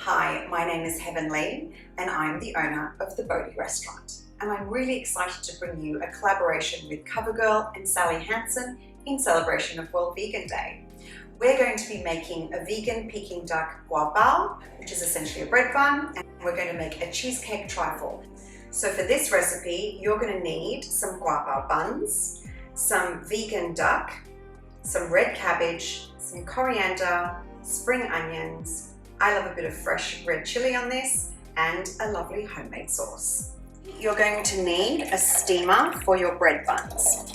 Hi, my name is Leigh and I'm the owner of the Bodhi restaurant. And I'm really excited to bring you a collaboration with COVEREGIRL and Sally Hansen in celebration of World Vegan Day. We're going to be making a vegan Peking duck Gua Bao, which is essentially a bread bun, and we're going to make a cheesecake trifle. So for this recipe, you're going to need some Gua Bao buns, some vegan duck, some red cabbage, some coriander, spring onions. I love a bit of fresh red chilli on this, and a lovely homemade sauce. You're going to need a steamer for your bread buns.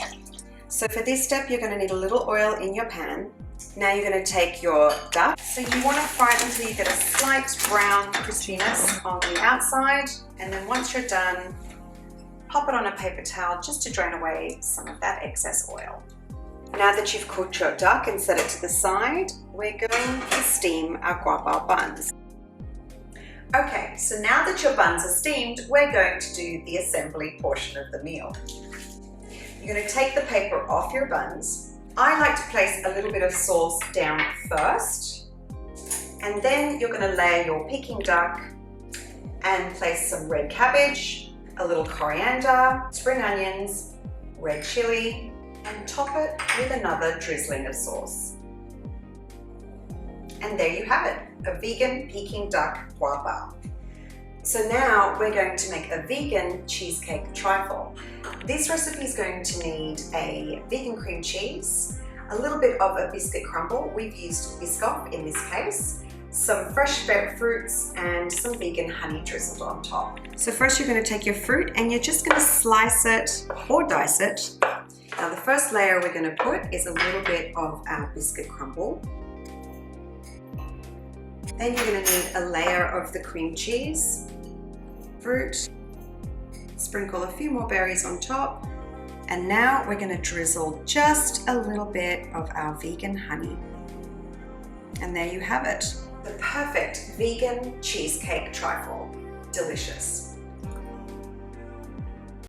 So for this step, you're going to need a little oil in your pan. Now you're going to take your duck. So you want to fry it until you get a slight brown crispiness on the outside, and then once you're done, pop it on a paper towel just to drain away some of that excess oil. Now that you've cooked your duck and set it to the side, we're going to steam our Gua Bao buns. Okay, so now that your buns are steamed, we're going to do the assembly portion of the meal. You're going to take the paper off your buns. I like to place a little bit of sauce down first, and then you're going to layer your Peking duck and place some red cabbage, a little coriander, spring onions, red chilli, and top it with another drizzling of sauce. And there you have it, a vegan Peking duck Gua Bao. So now we're going to make a vegan cheesecake trifle. This recipe is going to need a vegan cream cheese, a little bit of a biscuit crumble, we've used Biscoff in this case, some fresh fruits, and some vegan honey drizzled on top. So first you're going to take your fruit and you're just going to slice it or dice it. Now the first layer we're going to put is a little bit of our biscuit crumble. Then you're going to need a layer of the cream cheese, fruit, sprinkle a few more berries on top, and now we're going to drizzle just a little bit of our vegan honey. And there you have it, the perfect vegan cheesecake trifle. Delicious.